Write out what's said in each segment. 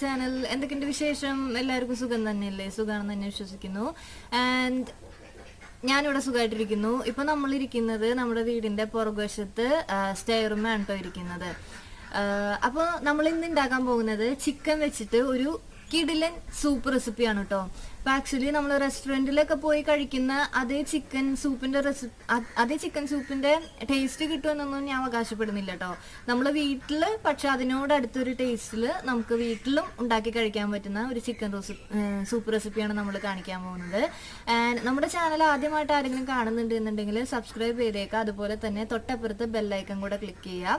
Channel. എന്തൊക്കെയുണ്ട് വിശേഷം? എല്ലാവർക്കും സുഖം തന്നെയല്ലേ? സുഖമാണെന്ന് തന്നെ വിശ്വസിക്കുന്നു. ആൻഡ് ഞാനിവിടെ സുഖമായിട്ടിരിക്കുന്നു. ഇപ്പൊ നമ്മളിരിക്കുന്നത് നമ്മുടെ വീടിന്റെ പുറകുവശത്ത് സ്റ്റെയറുമാണ് കേട്ടോ ഇരിക്കുന്നത്. അപ്പോൾ നമ്മൾ ഇന്ന് ഉണ്ടാക്കാൻ പോകുന്നത് ചിക്കൻ വെച്ചിട്ട് ഒരു കിടിലൻ സൂപ്പ് റെസിപ്പിയാണ് കേട്ടോ. അപ്പൊ ആക്ച്വലി നമ്മൾ റെസ്റ്റോറൻറ്റിലൊക്കെ പോയി കഴിക്കുന്ന അതേ ചിക്കൻ സൂപ്പിന്റെ ടേസ്റ്റ് കിട്ടുമെന്നൊന്നും ഞാൻ അവകാശപ്പെടുന്നില്ല കേട്ടോ. നമ്മൾ വീട്ടിൽ പക്ഷെ അതിനോടടുത്തൊരു ടേസ്റ്റിൽ നമുക്ക് വീട്ടിലും ഉണ്ടാക്കി കഴിക്കാൻ പറ്റുന്ന ഒരു ചിക്കൻ സൂപ്പ് റെസിപ്പിയാണ് നമ്മൾ കാണിക്കാൻ പോകുന്നത്. ആൻഡ് നമ്മുടെ ചാനൽ ആദ്യമായിട്ട് ആരെങ്കിലും കാണുന്നുണ്ട് എന്നുണ്ടെങ്കിൽ സബ്സ്ക്രൈബ് ചെയ്തേക്കാം. അതുപോലെ തന്നെ തൊട്ടപ്പുറത്ത് ബെല്ലൈക്കൺ കൂടെ ക്ലിക്ക് ചെയ്യുക.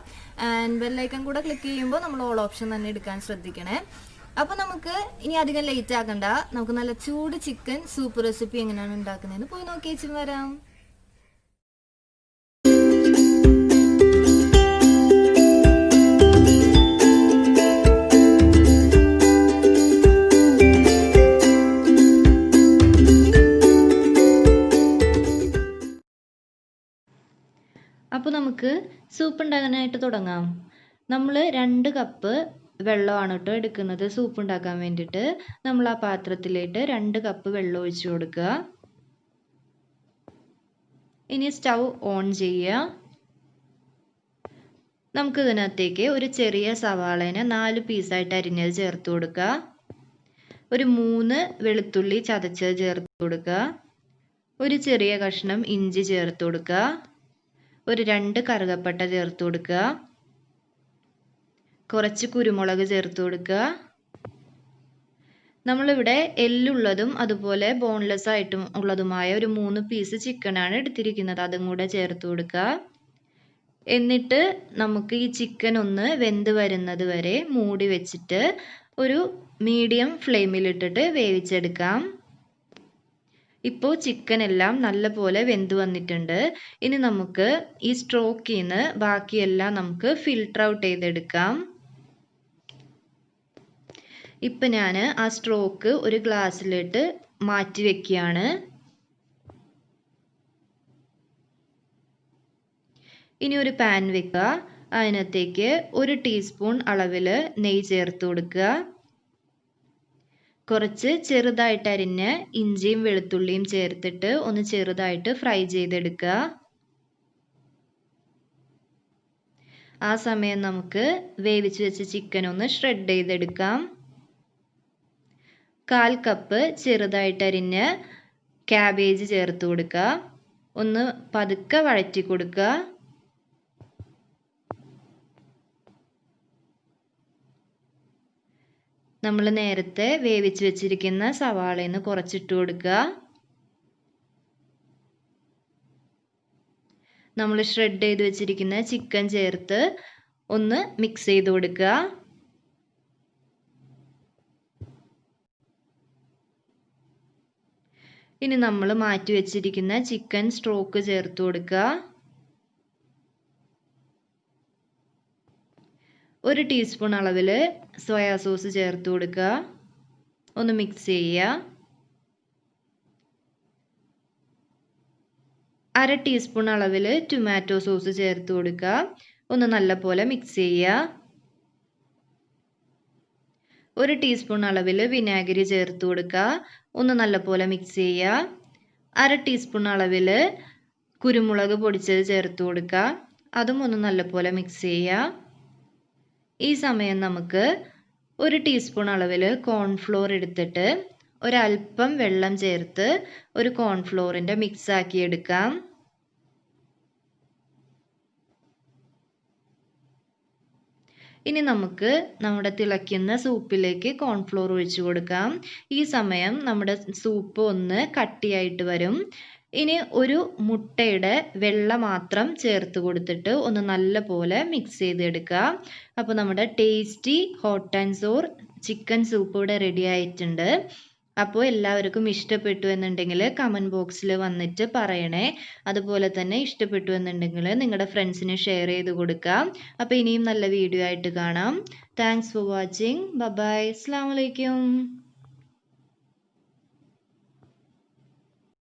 ആൻഡ് ബെല്ലൈക്കൺ കൂടെ ക്ലിക്ക് ചെയ്യുമ്പോൾ നമ്മൾ ഓൾ ഓപ്ഷൻ തന്നെ എടുക്കാൻ ശ്രദ്ധിക്കണേ. അപ്പൊ നമുക്ക് ഇനി അധികം ലേറ്റ് ആക്കണ്ട, നമുക്ക് നല്ല ചൂട് ചിക്കൻ സൂപ്പ് റെസിപ്പി എങ്ങനെയാണ് ഉണ്ടാക്കുന്നതെന്ന് പോയി നോക്കിയേച്ചും വരാം. അപ്പോൾ നമുക്ക് സൂപ്പ് ഉണ്ടാക്കാനായിട്ട് തുടങ്ങാം. നമ്മൾ 2 കപ്പ് വെള്ളമാണ് കേട്ടോ എടുക്കുന്നത് സൂപ്പ് ഉണ്ടാക്കാൻ വേണ്ടിയിട്ട്. നമ്മൾ ആ പാത്രത്തിലേക്ക് 2 കപ്പ് വെള്ളം ഒഴിച്ചു കൊടുക്കുക. ഇനി സ്റ്റൗ ഓൺ ചെയ്യുക. നമുക്ക് ഇതിനകത്തേക്ക് ഒരു ചെറിയ സവാളേനെ 4 പീസായിട്ട് അരിഞ്ഞത് ചേർത്ത് കൊടുക്കുക. ഒരു 3 വെളുത്തുള്ളി ചതച്ചത് ചേർത്ത് കൊടുക്കുക. ഒരു ചെറിയ കഷ്ണം ഇഞ്ചി ചേർത്ത് കൊടുക്കുക. ഒരു 2 കറുകപ്പട്ട ചേർത്ത് കൊടുക്കുക. കുറച്ച് കുരുമുളക് ചേർത്ത് കൊടുക്കുക. നമ്മളിവിടെ എല്ലുള്ളതും അതുപോലെ ബോൺലെസ് ആയിട്ടും ഉള്ളതുമായ ഒരു 3 പീസ് ചിക്കനാണ് എടുത്തിരിക്കുന്നത്. അതും കൂടെ ചേർത്ത് കൊടുക്കുക. എന്നിട്ട് നമുക്ക് ഈ ചിക്കൻ ഒന്ന് വെന്ത് വരുന്നത് വരെ മൂടി വെച്ചിട്ട് ഒരു മീഡിയം ഫ്ലെയിമിലിട്ടിട്ട് വേവിച്ചെടുക്കാം. ഇപ്പോൾ ചിക്കൻ എല്ലാം നല്ലപോലെ വെന്ത് വന്നിട്ടുണ്ട്. ഇനി നമുക്ക് ഈ സ്ട്രോക്കിൽ നിന്ന് ബാക്കിയെല്ലാം നമുക്ക് ഫിൽട്ടർ ഔട്ട് ചെയ്തെടുക്കാം. ഇപ്പം ഞാൻ ആ സ്ട്രോക്ക് ഒരു ഗ്ലാസ്സിലിട്ട് മാറ്റി വെക്കുകയാണ്. ഇനി ഒരു പാൻ വെക്കുക. അതിനകത്തേക്ക് 1 ടീസ്പൂൺ അളവിൽ നെയ്യ് ചേർത്ത് കൊടുക്കുക. കുറച്ച് ചെറുതായിട്ട് അരിഞ്ഞ ഇഞ്ചിയും വെളുത്തുള്ളിയും ചേർത്തിട്ട് ഒന്ന് ചെറുതായിട്ട് ഫ്രൈ ചെയ്തെടുക്കുക. ആ സമയം നമുക്ക് വേവിച്ച് വെച്ച ചിക്കൻ ഒന്ന് ഷ്രെഡ് ചെയ്തെടുക്കാം. 1/4 കപ്പ് ചെറുതായിട്ട് അരിഞ്ഞ ക്യാബേജ് ചേർത്ത് കൊടുക്കുക. ഒന്ന് പതുക്കെ വഴറ്റി കൊടുക്കുക. നമ്മൾ നേരത്തെ വേവിച്ച് വെച്ചിരിക്കുന്ന സവാളയിൽ നിന്ന് കുറച്ചിട്ട് കൊടുക്കുക. നമ്മൾ ഷ്രെഡ് ചെയ്ത് വെച്ചിരിക്കുന്ന ചിക്കൻ ചേർത്ത് ഒന്ന് മിക്സ് ചെയ്ത് കൊടുക്കുക. ഇനി നമ്മൾ മാറ്റി വെച്ചിരിക്കുന്ന ചിക്കൻ സ്ട്രോക്ക് ചേർത്ത് കൊടുക്കുക. 1 ടീസ്പൂൺ അളവിൽ സോയാ സോസ് ചേർത്ത് കൊടുക്കുക. ഒന്ന് മിക്സ് ചെയ്യുക. 1/2 ടീസ്പൂൺ അളവിൽ ടൊമാറ്റോ സോസ് ചേർത്ത് കൊടുക്കുക. ഒന്ന് നല്ലപോലെ മിക്സ് ചെയ്യുക. 1 ടീസ്പൂൺ അളവിൽ വിനാഗിരി ചേർത്ത് കൊടുക്കുക. ഒന്ന് നല്ലപോലെ മിക്സ് ചെയ്യുക. 1/2 ടീസ്പൂൺ അളവിൽ കുരുമുളക് പൊടിച്ചത് ചേർത്ത് കൊടുക്കുക. അതും ഒന്ന് നല്ലപോലെ മിക്സ് ചെയ്യുക. ഈ സമയം നമുക്ക് 1 ടീസ്പൂൺ അളവിൽ കോൺഫ്ലോർ എടുത്തിട്ട് ഒരല്പം വെള്ളം ചേർത്ത് ഒരു കോൺഫ്ലോറിൻ്റെ മിക്സ് ആക്കി എടുക്കാം. ഇനി നമുക്ക് നമ്മുടെ തിളയ്ക്കുന്ന സൂപ്പിലേക്ക് കോൺഫ്ലോർ ഒഴിച്ചു കൊടുക്കാം. ഈ സമയം നമ്മുടെ സൂപ്പ് ഒന്ന് കട്ടിയായിട്ട് വരും. ഇനി ഒരു മുട്ടയുടെ വെള്ള മാത്രം ചേർത്ത് കൊടുത്തിട്ട് ഒന്ന് നല്ലപോലെ മിക്സ് ചെയ്തെടുക്കുക. അപ്പോൾ നമ്മുടെ tasty hot and sour chicken soup ഇവിടെ റെഡി ആയിട്ടുണ്ട്. അപ്പോൾ എല്ലാവർക്കും ഇഷ്ടപ്പെട്ടു എന്നുണ്ടെങ്കിൽ കമൻറ്റ് ബോക്സിൽ വന്നിട്ട് പറയണേ. അതുപോലെ തന്നെ ഇഷ്ടപ്പെട്ടു എന്നുണ്ടെങ്കിൽ നിങ്ങളുടെ ഫ്രണ്ട്സിന് ഷെയർ ചെയ്ത് കൊടുക്കാം. അപ്പോൾ ഇനിയും നല്ല വീഡിയോ ആയിട്ട് കാണാം. Thanks for watching. ബൈ. അസ്സലാമു അലൈക്കും.